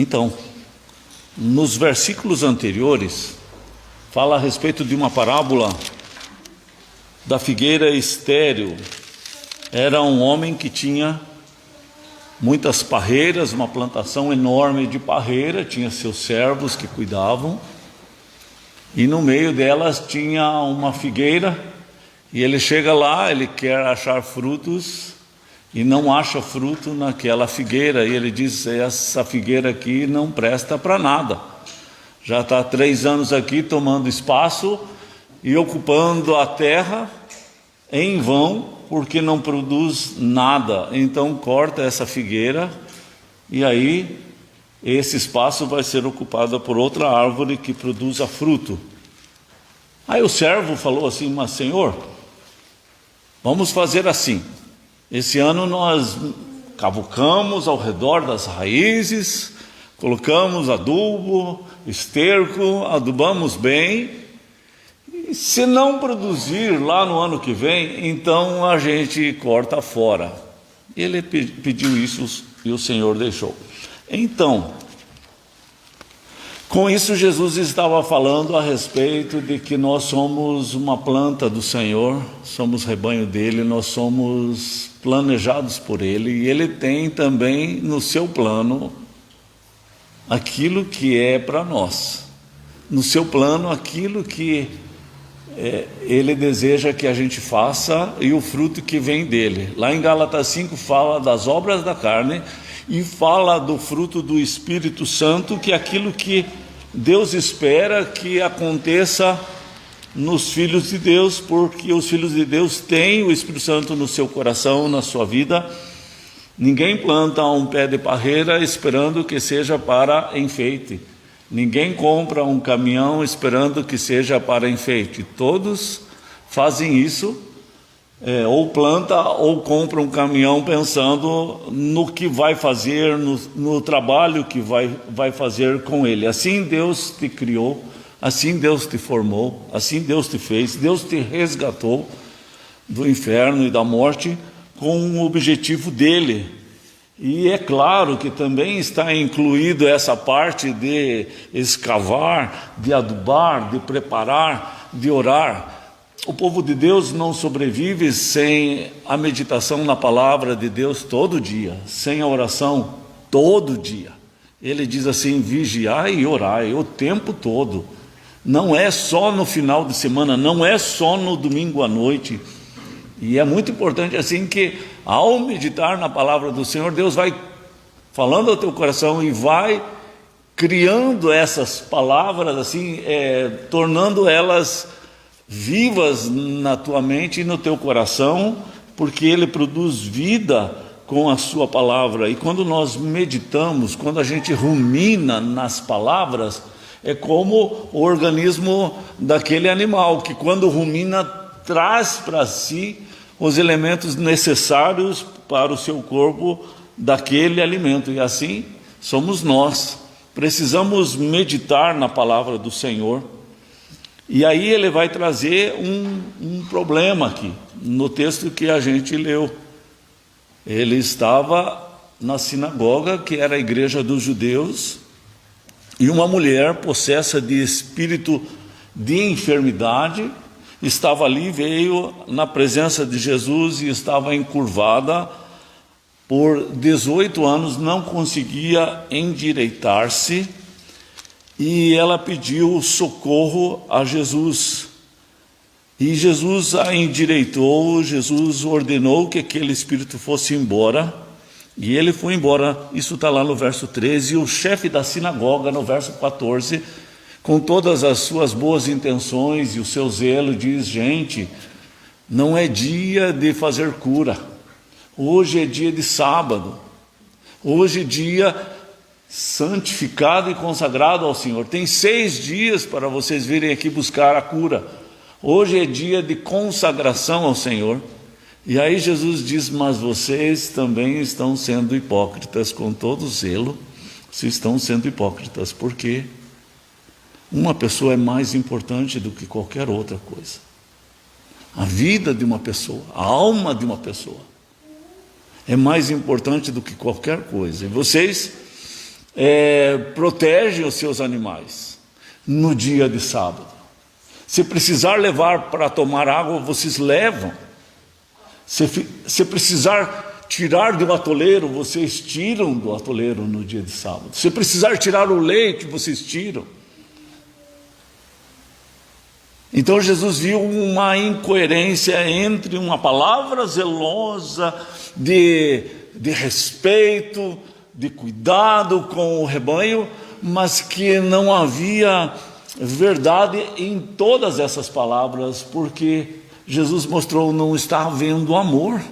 Então, nos versículos anteriores, fala a respeito de uma parábola da figueira estéril. Era um homem que tinha muitas parreiras, uma plantação enorme de parreira, tinha seus servos que cuidavam, e no meio delas tinha uma figueira, e ele chega lá, ele quer achar frutos, e não acha fruto naquela figueira, e ele diz: essa figueira aqui não presta para nada, já está 3 anos aqui tomando espaço e ocupando a terra em vão, porque não produz nada. Então corta essa figueira, e aí esse espaço vai ser ocupado por outra árvore que produza fruto. Aí o servo falou assim: mas Senhor, vamos fazer assim, esse ano nós cavucamos ao redor das raízes, colocamos adubo, esterco, adubamos bem, e se não produzir lá no ano que vem, então a gente corta fora. Ele pediu isso e o Senhor deixou. Então, com isso Jesus estava falando a respeito de que nós somos uma planta do Senhor, somos rebanho dele, nós somos planejados por ele, e ele tem também no seu plano aquilo que é para nós, no seu plano aquilo que ele deseja que a gente faça e o fruto que vem dele. Lá em Gálatas 5 fala das obras da carne e fala do fruto do Espírito Santo, que é aquilo que Deus espera que aconteça nos filhos de Deus, porque os filhos de Deus têm o Espírito Santo no seu coração, na sua vida. Ninguém planta um pé de parreira esperando que seja para enfeite. Ninguém compra um caminhão esperando que seja para enfeite. Todos fazem isso, ou planta ou compra um caminhão pensando no que vai fazer, no trabalho que vai fazer com ele. Assim Deus te criou, assim Deus te formou, assim Deus te fez, Deus te resgatou do inferno e da morte com o objetivo dele. E é claro que também está incluído essa parte de escavar, de adubar, de preparar, de orar. O povo de Deus não sobrevive sem a meditação na palavra de Deus todo dia, sem a oração todo dia. Ele diz assim: vigiai e orai o tempo todo. Não é só no final de semana, não é só no domingo à noite. E é muito importante assim que, ao meditar na palavra do Senhor, Deus vai falando ao teu coração e vai criando essas palavras assim, tornando elas vivas na tua mente e no teu coração, porque Ele produz vida com a sua palavra. E quando nós meditamos, quando a gente rumina nas palavras, é como o organismo daquele animal, que quando rumina traz para si os elementos necessários para o seu corpo daquele alimento. E assim somos nós, precisamos meditar na palavra do Senhor. E aí ele vai trazer um problema aqui, no texto que a gente leu. Ele estava na sinagoga, que era a igreja dos judeus, e uma mulher possessa de espírito de enfermidade estava ali, veio na presença de Jesus e estava encurvada por 18 anos, não conseguia endireitar-se, e ela pediu socorro a Jesus. E Jesus a endireitou, Jesus ordenou que aquele espírito fosse embora, e ele foi embora. Isso está lá no verso 13, e o chefe da sinagoga, no verso 14, com todas as suas boas intenções e o seu zelo, diz: gente, não é dia de fazer cura, hoje é dia de sábado, hoje é dia santificado e consagrado ao Senhor, tem 6 dias para vocês virem aqui buscar a cura, hoje é dia de consagração ao Senhor. E aí Jesus diz: mas vocês também estão sendo hipócritas, com todo zelo, vocês estão sendo hipócritas, porque uma pessoa é mais importante do que qualquer outra coisa. A vida de uma pessoa, a alma de uma pessoa é mais importante do que qualquer coisa. E vocês protegem os seus animais no dia de sábado. Se precisar levar para tomar água, vocês levam. Se precisar tirar do atoleiro, vocês tiram do atoleiro no dia de sábado. Se precisar tirar o leite, vocês tiram. Então Jesus viu uma incoerência entre uma palavra zelosa de respeito, de cuidado com o rebanho, mas que não havia verdade em todas essas palavras, porque Jesus mostrou não está havendo amor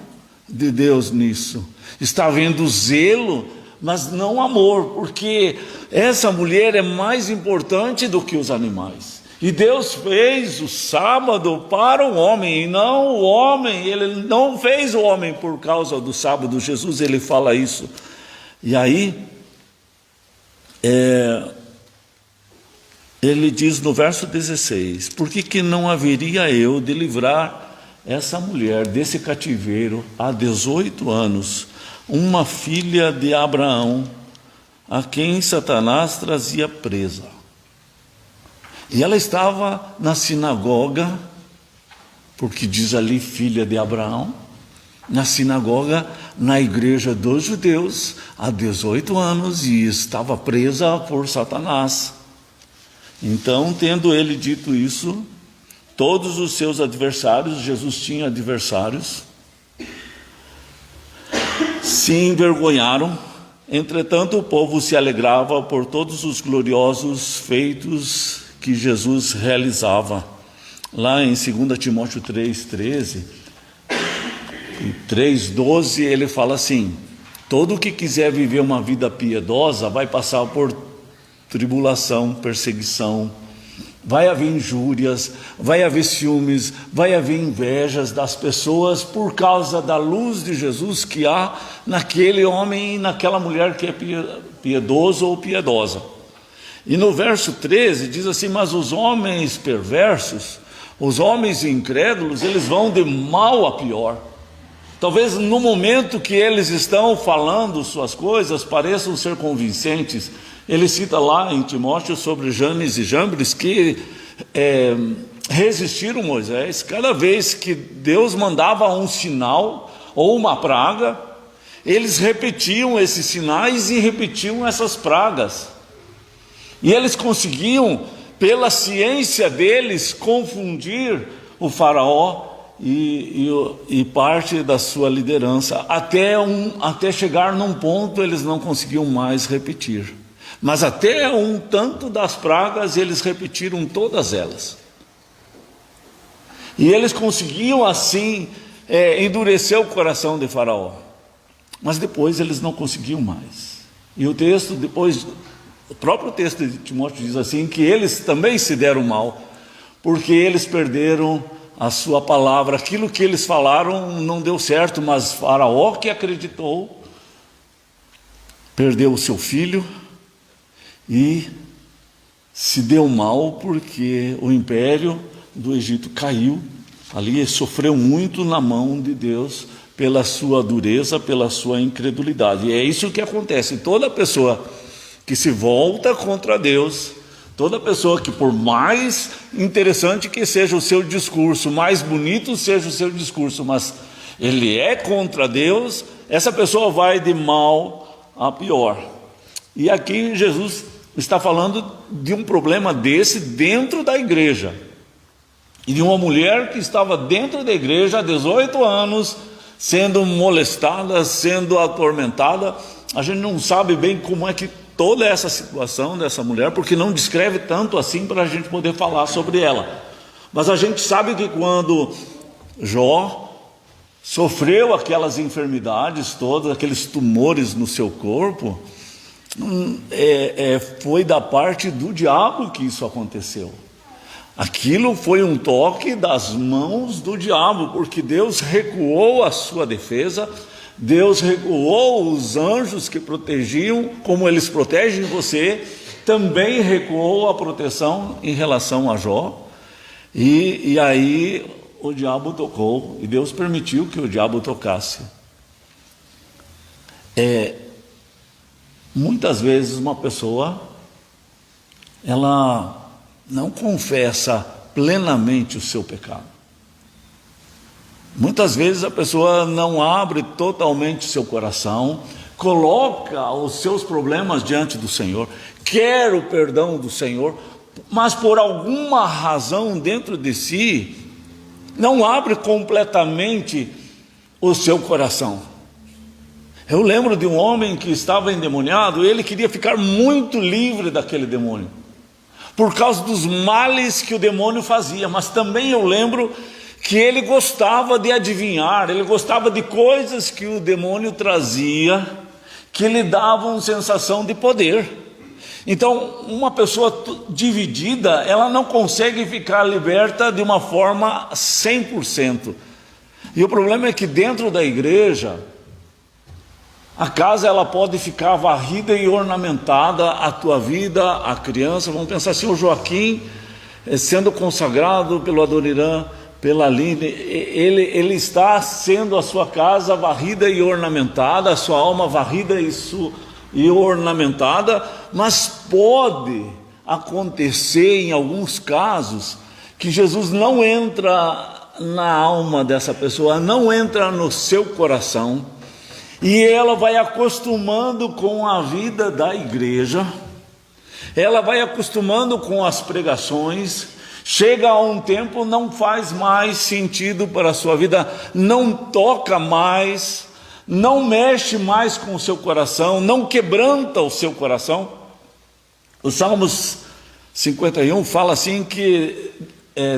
de Deus nisso. Está havendo zelo, mas não amor, porque essa mulher é mais importante do que os animais. E Deus fez o sábado para o homem, e não o homem. Ele não fez o homem por causa do sábado. Jesus, ele fala isso. E aí, ele diz no verso 16: por que não haveria eu de livrar essa mulher desse cativeiro há 18 anos, uma filha de Abraão, a quem Satanás trazia presa? E ela estava na sinagoga, porque diz ali filha de Abraão, na sinagoga, na igreja dos judeus, há 18 anos, e estava presa por Satanás. Então, tendo ele dito isso, todos os seus adversários, Jesus tinha adversários, se envergonharam. Entretanto, o povo se alegrava por todos os gloriosos feitos que Jesus realizava. Lá em 2 Timóteo 3,13 e 3,12, ele fala assim: todo o que quiser viver uma vida piedosa vai passar por tribulação, perseguição, vai haver injúrias, vai haver ciúmes, vai haver invejas das pessoas por causa da luz de Jesus que há naquele homem e naquela mulher que é piedoso ou piedosa. E no verso 13 diz assim: mas os homens perversos, os homens incrédulos, eles vão de mal a pior. Talvez no momento que eles estão falando suas coisas pareçam ser convincentes. Ele cita lá em Timóteo sobre Janes e Jambres que resistiram Moisés. Cada vez que Deus mandava um sinal ou uma praga, eles repetiam esses sinais e repetiam essas pragas. E eles conseguiam, pela ciência deles, confundir o faraó e parte da sua liderança. Até chegar num ponto eles não conseguiam mais repetir. Mas até um tanto das pragas eles repetiram todas elas. E eles conseguiam assim endurecer o coração de Faraó. Mas depois eles não conseguiam mais. E o texto depois... O próprio texto de Timóteo diz assim, que eles também se deram mal, porque eles perderam a sua palavra. Aquilo que eles falaram não deu certo, mas Faraó, que acreditou, perdeu o seu filho e se deu mal, porque o império do Egito caiu. Ali ele sofreu muito na mão de Deus, pela sua dureza, pela sua incredulidade. E é isso que acontece. Toda pessoa que se volta contra Deus, toda pessoa que, por mais interessante que seja o seu discurso, mais bonito seja o seu discurso, mas ele é contra Deus, essa pessoa vai de mal a pior. E aqui Jesus está falando de um problema desse dentro da igreja, e de uma mulher que estava dentro da igreja há 18 anos, sendo molestada, sendo atormentada. A gente não sabe bem como é que toda essa situação dessa mulher, porque não descreve tanto assim para a gente poder falar sobre ela. Mas a gente sabe que quando Jó sofreu aquelas enfermidades todas, aqueles tumores no seu corpo, foi da parte do diabo que isso aconteceu. Aquilo foi um toque das mãos do diabo, porque Deus recuou a sua defesa, Deus recuou os anjos que protegiam, como eles protegem você, também recuou a proteção em relação a Jó, e aí o diabo tocou, e Deus permitiu que o diabo tocasse. Muitas vezes uma pessoa, ela não confessa plenamente o seu pecado. Muitas vezes a pessoa não abre totalmente seu coração, coloca os seus problemas diante do Senhor, quer o perdão do Senhor, mas por alguma razão dentro de si, não abre completamente o seu coração. Eu lembro de um homem que estava endemoniado, ele queria ficar muito livre daquele demônio, por causa dos males que o demônio fazia, mas também eu lembro que ele gostava de adivinhar, ele gostava de coisas que o demônio trazia, que lhe davam sensação de poder. Então, uma pessoa dividida, ela não consegue ficar liberta de uma forma 100%. E o problema é que dentro da igreja, a casa ela pode ficar varrida e ornamentada, a tua vida, a criança. Vamos pensar assim, o Joaquim, sendo consagrado pelo Adoniran, pela Aline, ele está sendo a sua casa varrida e ornamentada, a sua alma varrida e ornamentada, mas pode acontecer em alguns casos que Jesus não entra na alma dessa pessoa, não entra no seu coração, e ela vai acostumando com a vida da igreja, ela vai acostumando com as pregações. Chega a um tempo, não faz mais sentido para a sua vida, não toca mais, não mexe mais com o seu coração, não quebranta o seu coração. O Salmos 51 fala assim que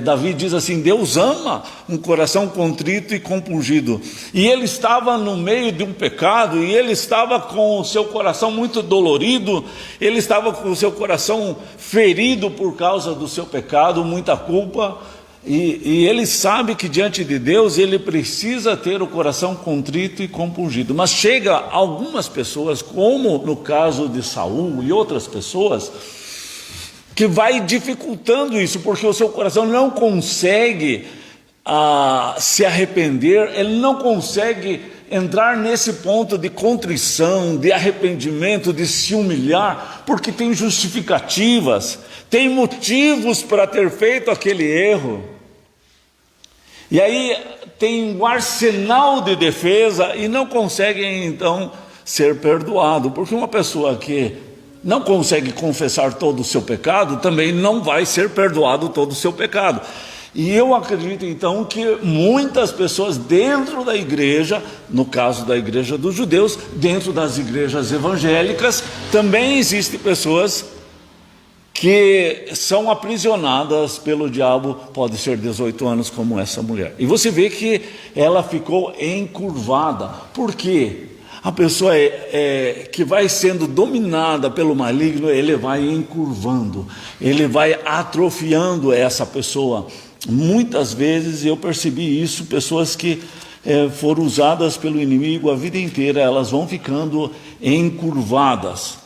Davi diz assim: Deus ama um coração contrito e compungido. E ele estava no meio de um pecado, e ele estava com o seu coração muito dolorido, ele estava com o seu coração ferido por causa do seu pecado, muita culpa, e ele sabe que diante de Deus ele precisa ter o coração contrito e compungido. Mas chega algumas pessoas, como no caso de Saul e outras pessoas, que vai dificultando isso, porque o seu coração não consegue se arrepender, ele não consegue entrar nesse ponto de contrição, de arrependimento, de se humilhar, porque tem justificativas, tem motivos para ter feito aquele erro, e aí tem um arsenal de defesa e não consegue então ser perdoado, porque uma pessoa que não consegue confessar todo o seu pecado, também não vai ser perdoado todo o seu pecado. E eu acredito então que muitas pessoas dentro da igreja, no caso da igreja dos judeus, dentro das igrejas evangélicas, também existem pessoas que são aprisionadas pelo diabo, pode ser 18 anos como essa mulher. E você vê que ela ficou encurvada. Por quê? A pessoa que vai sendo dominada pelo maligno, ele vai encurvando, ele vai atrofiando essa pessoa. Muitas vezes eu percebi isso, pessoas que foram usadas pelo inimigo a vida inteira, elas vão ficando encurvadas.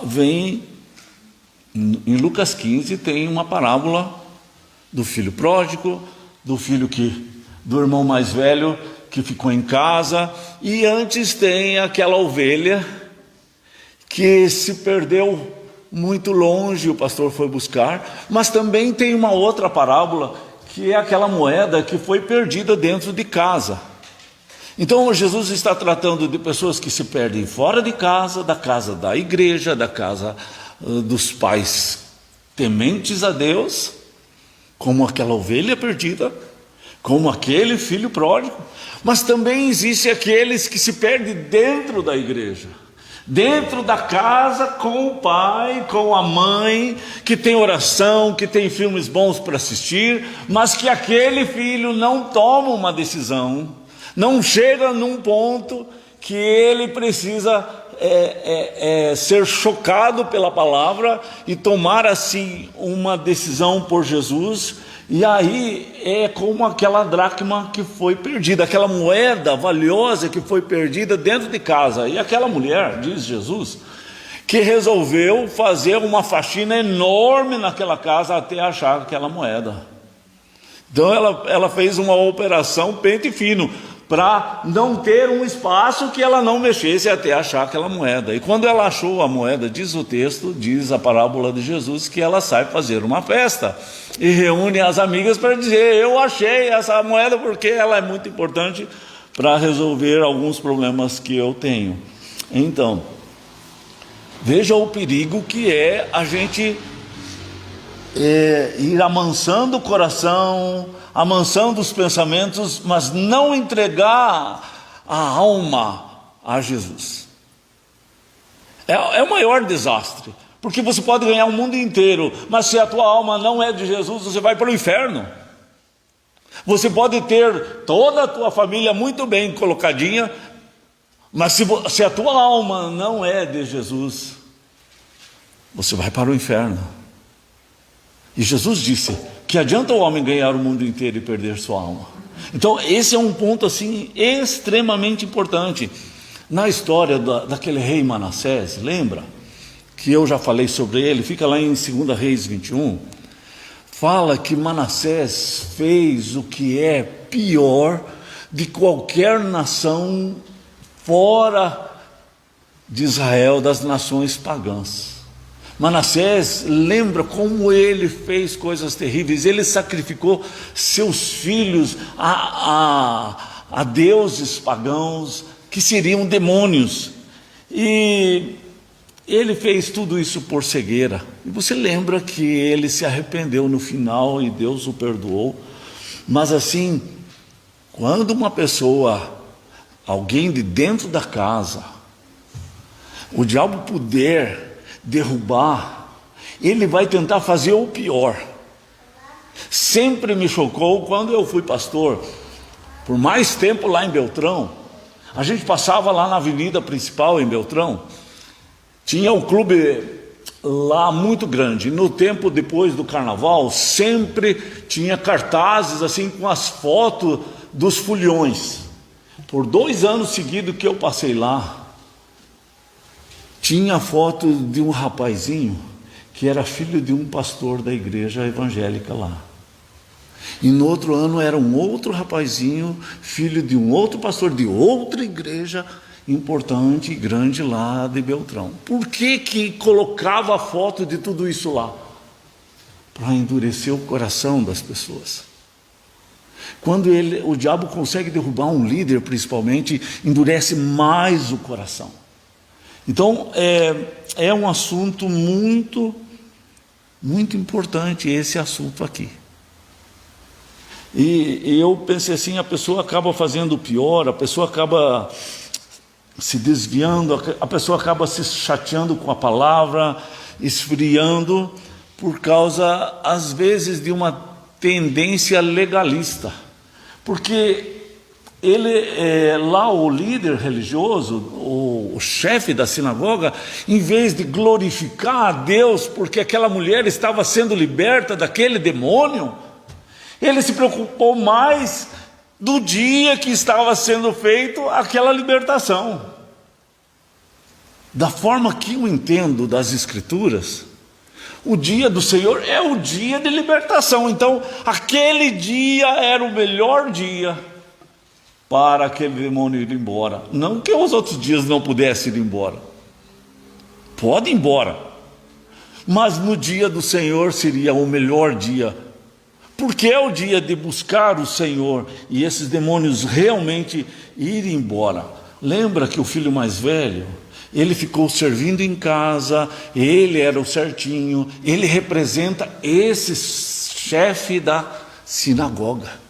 Vem em Lucas 15, tem uma parábola do filho pródigo, do irmão mais velho que ficou em casa, e antes tem aquela ovelha que se perdeu muito longe, o pastor foi buscar, mas também tem uma outra parábola, que é aquela moeda que foi perdida dentro de casa. Então Jesus está tratando de pessoas que se perdem fora de casa, da casa da igreja, da casa dos pais tementes a Deus, como aquela ovelha perdida, como aquele filho pródigo, mas também existem aqueles que se perdem dentro da igreja, dentro da casa, com o pai, com a mãe, que tem oração, que tem filmes bons para assistir, mas que aquele filho não toma uma decisão, não chega num ponto que ele precisa ser chocado pela palavra e tomar assim uma decisão por Jesus. E aí é como aquela dracma que foi perdida, aquela moeda valiosa que foi perdida dentro de casa. E aquela mulher, diz Jesus, que resolveu fazer uma faxina enorme naquela casa até achar aquela moeda. Então ela fez uma operação pente fino, para não ter um espaço que ela não mexesse até achar aquela moeda. E quando ela achou a moeda, diz o texto, diz a parábola de Jesus, que ela sai fazer uma festa e reúne as amigas para dizer: eu achei essa moeda porque ela é muito importante para resolver alguns problemas que eu tenho. Então, veja o perigo que é a gente ir amansando o coração, amansando os pensamentos, mas não entregar a alma a Jesus. É o maior desastre, porque você pode ganhar o mundo inteiro, mas se a tua alma não é de Jesus, você vai para o inferno. Você pode ter toda a tua família muito bem colocadinha, mas se a tua alma não é de Jesus, você vai para o inferno. E Jesus disse: que adianta o homem ganhar o mundo inteiro e perder sua alma? Então esse é um ponto assim extremamente importante. Na história daquele rei Manassés, lembra? Que eu já falei sobre ele, fica lá em 2 Reis 21. Fala que Manassés fez o que é pior de qualquer nação fora de Israel, das nações pagãs. Manassés, lembra como ele fez coisas terríveis. Ele sacrificou seus filhos a deuses pagãos, que seriam demônios. E ele fez tudo isso por cegueira. E você lembra que ele se arrependeu no final e Deus o perdoou. Mas assim, quando uma pessoa, alguém de dentro da casa, o diabo puder derrubar, ele vai tentar fazer o pior. Sempre me chocou quando eu fui pastor, por mais tempo lá em Beltrão. A gente passava lá na avenida principal em Beltrão, tinha um clube lá muito grande. No tempo depois do carnaval, sempre tinha cartazes assim com as fotos dos foliões. Por 2 anos seguidos que eu passei lá, tinha a foto de um rapazinho que era filho de um pastor da igreja evangélica lá. E no outro ano era um outro rapazinho, filho de um outro pastor de outra igreja importante e grande lá de Beltrão. Por que colocava a foto de tudo isso lá? Para endurecer o coração das pessoas. Quando o diabo consegue derrubar um líder, principalmente, endurece mais o coração. Então, é um assunto muito, muito importante esse assunto aqui. E eu pensei assim, a pessoa acaba fazendo o pior, a pessoa acaba se desviando, a pessoa acaba se chateando com a palavra, esfriando, por causa, às vezes, de uma tendência legalista. Porque lá o líder religioso, o chefe da sinagoga, em vez de glorificar a Deus porque aquela mulher estava sendo liberta daquele demônio, ele se preocupou mais do dia que estava sendo feito aquela libertação. Da forma que eu entendo das Escrituras, o dia do Senhor é o dia de libertação. Então aquele dia era o melhor dia para aquele demônio ir embora. Não que os outros dias não pudessem ir embora, pode ir embora, mas no dia do Senhor seria o melhor dia, porque é o dia de buscar o Senhor e esses demônios realmente irem embora. Lembra que o filho mais velho, ele ficou servindo em casa, ele era o certinho, ele representa esse chefe da sinagoga,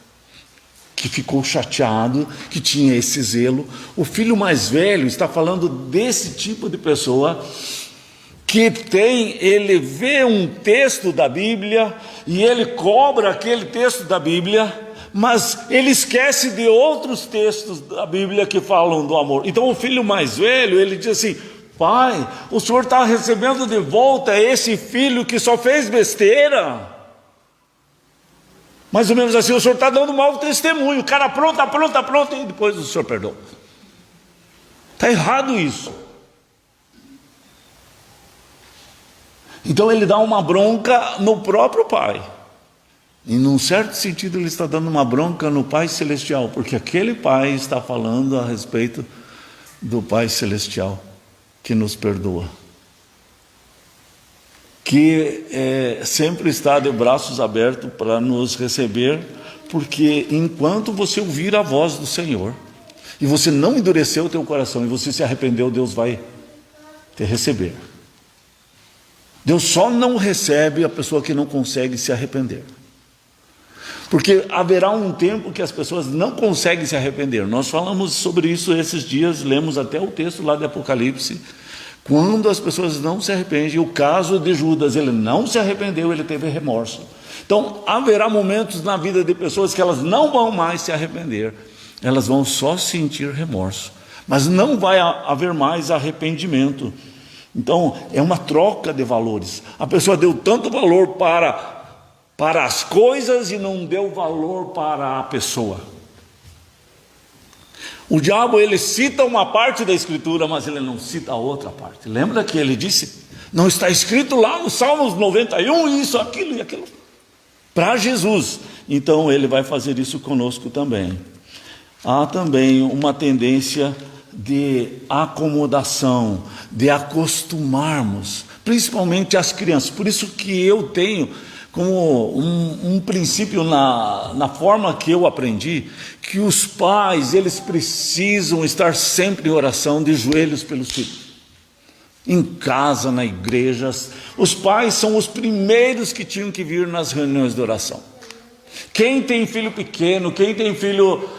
que ficou chateado, que tinha esse zelo. O filho mais velho está falando desse tipo de pessoa que ele vê um texto da Bíblia e ele cobra aquele texto da Bíblia, mas ele esquece de outros textos da Bíblia que falam do amor. Então o filho mais velho, ele diz assim: pai, o senhor está recebendo de volta esse filho que só fez besteira? Mais ou menos assim, o senhor está dando mau testemunho, o cara apronta, e depois o senhor perdoa. Está errado isso. Então ele dá uma bronca no próprio pai. E num certo sentido ele está dando uma bronca no Pai Celestial, porque aquele Pai está falando a respeito do Pai Celestial, que nos perdoa, que sempre está de braços abertos para nos receber, porque enquanto você ouvir a voz do Senhor, e você não endureceu o teu coração, e você se arrependeu, Deus vai te receber. Deus só não recebe a pessoa que não consegue se arrepender. Porque haverá um tempo que as pessoas não conseguem se arrepender. Nós falamos sobre isso esses dias, lemos até o texto lá de Apocalipse, quando as pessoas não se arrependem. O caso de Judas, ele não se arrependeu, ele teve remorso. Então haverá momentos na vida de pessoas que elas não vão mais se arrepender, elas vão só sentir remorso, mas não vai haver mais arrependimento. Então é uma troca de valores. A pessoa deu tanto valor para as coisas e não deu valor para a pessoa. O diabo, ele cita uma parte da Escritura, mas ele não cita a outra parte. Lembra que ele disse, não está escrito lá no Salmos 91, isso, aquilo e aquilo, para Jesus. Então ele vai fazer isso conosco também. Há também uma tendência de acomodação, de acostumarmos, principalmente as crianças. Por isso que eu tenho como um princípio na forma que eu aprendi, que os pais, eles precisam estar sempre em oração, de joelhos pelos filhos. Em casa, na igreja, os pais são os primeiros que tinham que vir nas reuniões de oração. Quem tem filho pequeno, quem tem filho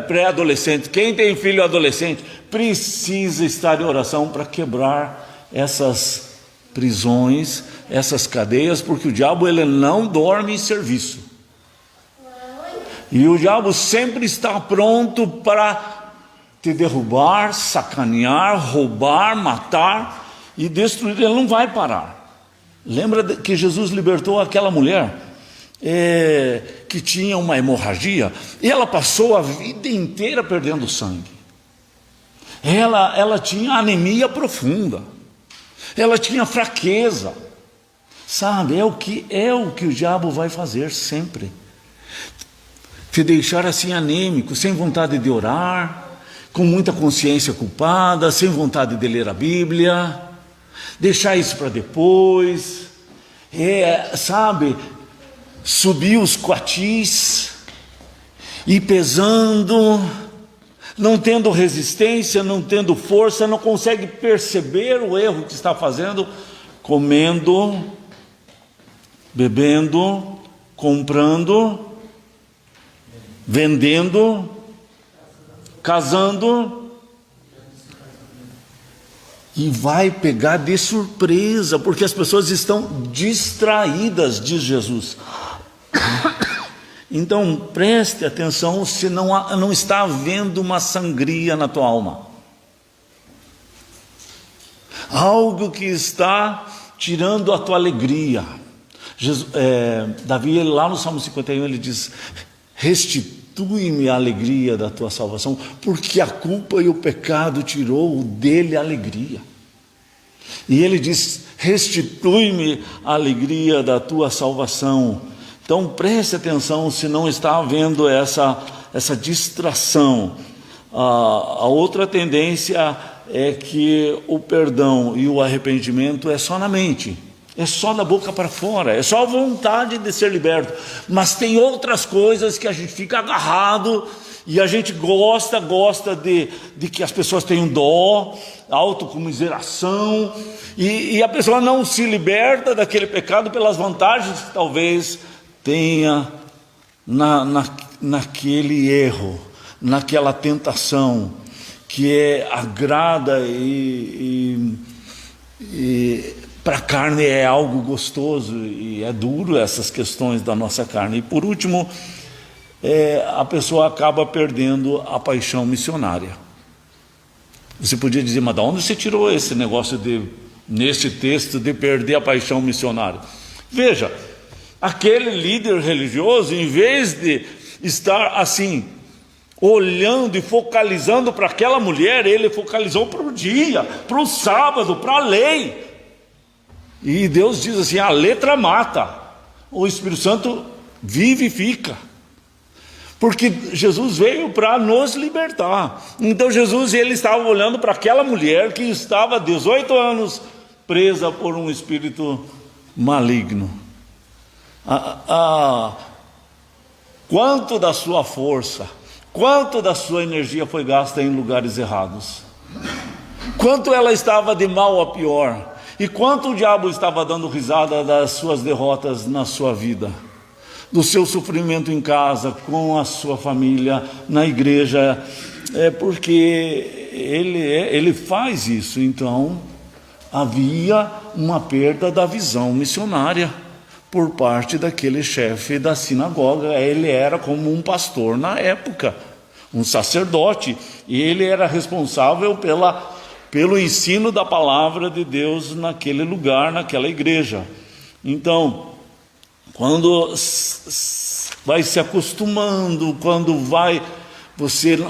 pré-adolescente, quem tem filho adolescente, precisa estar em oração para quebrar essas prisões, essas cadeias, porque o diabo, ele não dorme em serviço. E o diabo sempre está pronto para te derrubar, sacanear, roubar, matar e destruir. Ele não vai parar. Lembra que Jesus libertou aquela mulher que tinha uma hemorragia, e ela passou a vida inteira perdendo sangue. Ela tinha anemia profunda, ela tinha fraqueza, sabe? É o que o diabo vai fazer sempre, te deixar assim anêmico, sem vontade de orar, com muita consciência culpada, sem vontade de ler a Bíblia, deixar isso para depois, sabe? Subir os coatis, ir pesando, não tendo resistência, não tendo força, não consegue perceber o erro que está fazendo, comendo, bebendo, comprando, vendendo, casando, e vai pegar de surpresa, porque as pessoas estão distraídas, diz Jesus. Então preste atenção se não está havendo uma sangria na tua alma, algo que está tirando a tua alegria. Davi, lá no Salmo 51, ele diz: restitui-me a alegria da tua salvação, porque a culpa e o pecado tirou dele a alegria. E ele diz: restitui-me a alegria da tua salvação. Então preste atenção se não está havendo essa distração. A outra tendência é que o perdão e o arrependimento é só na mente, é só da boca para fora, é só a vontade de ser liberto. Mas tem outras coisas que a gente fica agarrado, e a gente gosta de que as pessoas tenham dó, autocomiseração, e a pessoa não se liberta daquele pecado pelas vantagens que talvez tenha naquele erro, naquela tentação, que agrada e para a carne é algo gostoso, e é duro essas questões da nossa carne. E por último, a pessoa acaba perdendo a paixão missionária. Você podia dizer, mas de onde você tirou esse negócio nesse texto, de perder a paixão missionária? Veja, aquele líder religioso, em vez de estar assim, olhando e focalizando para aquela mulher, ele focalizou para o dia, para o sábado, para a lei. E Deus diz assim: a letra mata. O Espírito Santo vivifica. Porque Jesus veio para nos libertar. Então Jesus, ele estava olhando para aquela mulher que estava há 18 anos presa por um espírito maligno. Quanto da sua força, quanto da sua energia foi gasta em lugares errados? Quanto ela estava de mal a pior? E quanto o diabo estava dando risada das suas derrotas na sua vida? Do seu sofrimento em casa, com a sua família, na igreja, porque ele faz isso. Então havia uma perda da visão missionária por parte daquele chefe da sinagoga. Ele era como um pastor na época, um sacerdote, e ele era responsável pelo ensino da palavra de Deus naquele lugar, naquela igreja. Então, quando vai se acostumando, quando vai,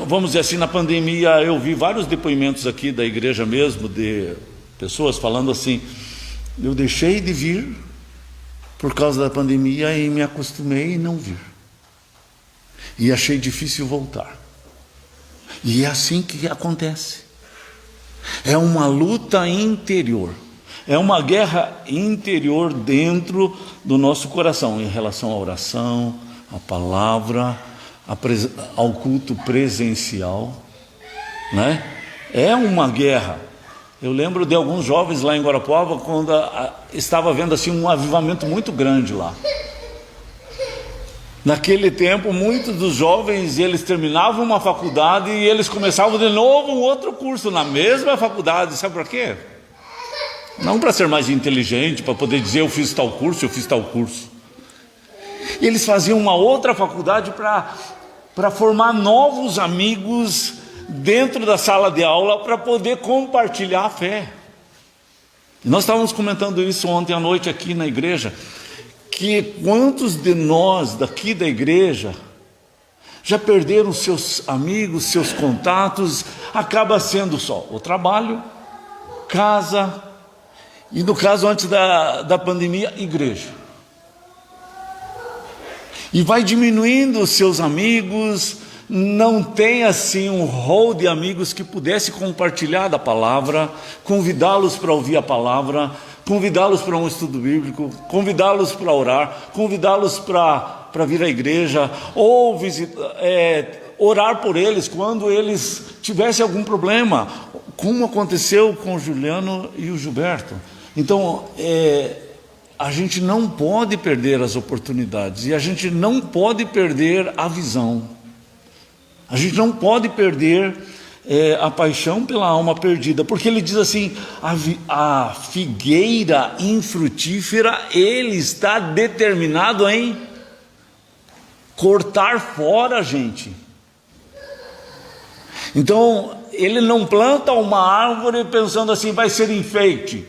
vamos dizer assim, na pandemia, eu vi vários depoimentos aqui da igreja mesmo, de pessoas falando assim: eu deixei de vir por causa da pandemia e me acostumei em não vir, e achei difícil voltar. E é assim que acontece. É uma luta interior. É uma guerra interior dentro do nosso coração, em relação à oração, à palavra, ao culto presencial, né? É uma guerra. Eu lembro de alguns jovens lá em Guarapuava, quando estava vendo assim um avivamento muito grande lá. Naquele tempo, muitos dos jovens, eles terminavam uma faculdade e eles começavam de novo um outro curso na mesma faculdade. Sabe por quê? Não para ser mais inteligente, para poder dizer eu fiz tal curso. E eles faziam uma outra faculdade para formar novos amigos dentro da sala de aula, para poder compartilhar a fé. E nós estávamos comentando isso ontem à noite aqui na igreja, que quantos de nós daqui da igreja já perderam seus amigos, seus contatos, acaba sendo só o trabalho, casa, e no caso antes da pandemia, igreja. E vai diminuindo os seus amigos, não tem assim um hall de amigos que pudesse compartilhar da palavra, convidá-los para ouvir a palavra, convidá-los para um estudo bíblico, convidá-los para orar, convidá-los para vir à igreja, ou orar por eles quando eles tivessem algum problema, como aconteceu com o Juliano e o Gilberto. Então, a gente não pode perder as oportunidades, e a gente não pode perder a visão, a gente não pode perder a paixão pela alma perdida, porque ele diz assim: a figueira infrutífera, ele está determinado em cortar fora, gente. Então, ele não planta uma árvore pensando assim, vai ser enfeite.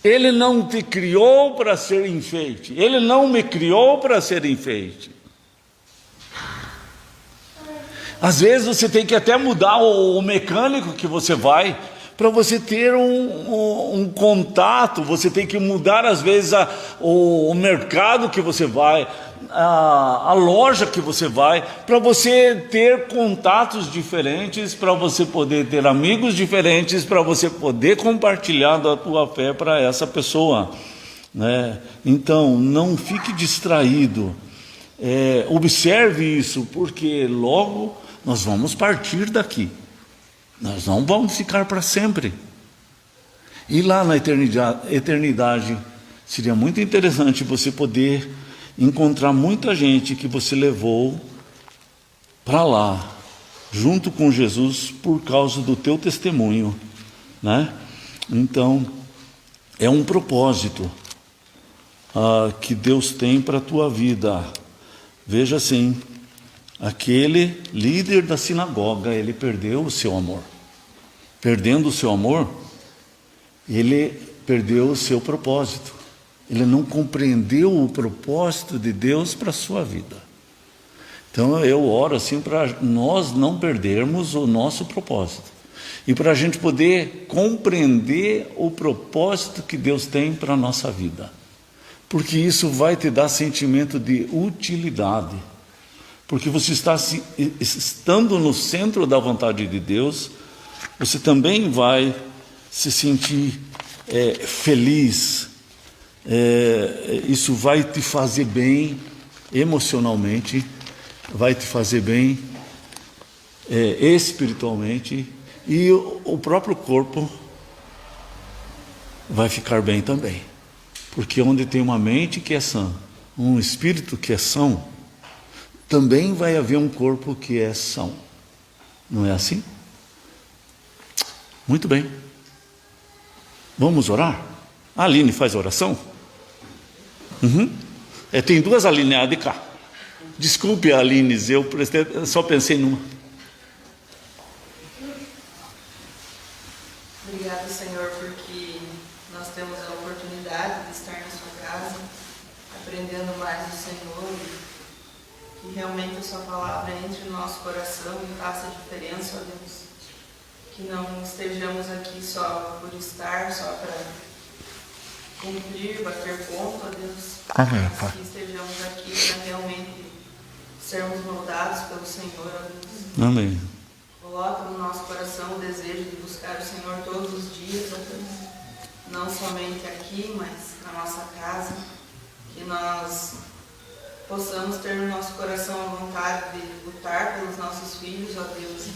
Ele não te criou para ser enfeite, ele não me criou para ser enfeite. Às vezes você tem que até mudar o mecânico que você vai, para você ter um contato. Você tem que mudar às vezes o mercado que você vai, a loja que você vai, para você ter contatos diferentes, para você poder ter amigos diferentes, para você poder compartilhar da tua fé para essa pessoa, né? Então não fique distraído, observe isso, porque logo nós vamos partir daqui, nós não vamos ficar para sempre. E lá na eternidade seria muito interessante você poder encontrar muita gente que você levou para lá, junto com Jesus, por causa do teu testemunho, né? Então, é um propósito que Deus tem para a tua vida. Veja assim, aquele líder da sinagoga, ele perdeu o seu amor. Perdendo o seu amor, ele perdeu o seu propósito. Ele não compreendeu o propósito de Deus para a sua vida. Então eu oro assim para nós não perdermos o nosso propósito, e para a gente poder compreender o propósito que Deus tem para a nossa vida, porque isso vai te dar sentimento de utilidade. Porque você está estando no centro da vontade de Deus, você também vai se sentir feliz. Isso vai te fazer bem emocionalmente, vai te fazer bem espiritualmente, e o próprio corpo vai ficar bem também. Porque onde tem uma mente que é sã, um espírito que é são, também vai haver um corpo que é são. Não é assim? Muito bem. Vamos orar? A Aline faz oração? Tem duas Aline de cá. Desculpe, Aline, eu só pensei numa. Obrigado, Senhor, porque nós temos a oportunidade de estar na sua casa, aprendendo mais do Senhor, que realmente a sua palavra entre no nosso coração e faça diferença, ó Deus. Que não estejamos aqui só por estar, só para cumprir, bater ponto, ó Deus. Amém, mas Pai. que estejamos aqui para realmente sermos moldados pelo Senhor, ó Deus. Amém. Coloca no nosso coração o desejo de buscar o Senhor todos os dias, ó Deus. Não somente aqui, mas na nossa casa. Que nós possamos ter no nosso coração a vontade de lutar pelos nossos filhos, ó Deus.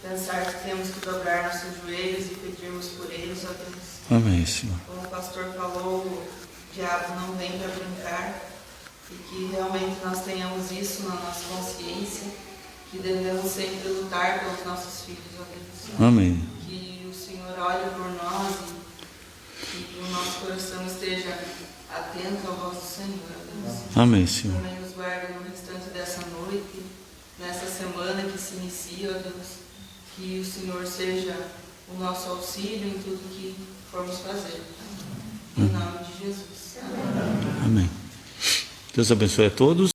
Pensar que temos que dobrar nossos joelhos e pedirmos por eles, ó Deus. Amém, Senhor. Como o pastor falou, o diabo não vem para brincar. E que realmente nós tenhamos isso na nossa consciência, que devemos sempre lutar pelos nossos filhos, ó Deus. Amém. Que o Senhor olhe por nós e que o nosso coração esteja atento ao vosso Senhor, ó Deus. Amém, Senhor. Também nos guarde no restante dessa noite, nessa semana que se inicia, ó Deus. Que o Senhor seja o nosso auxílio em tudo que formos fazer. Em nome de Jesus. Amém. Amém. Deus abençoe a todos.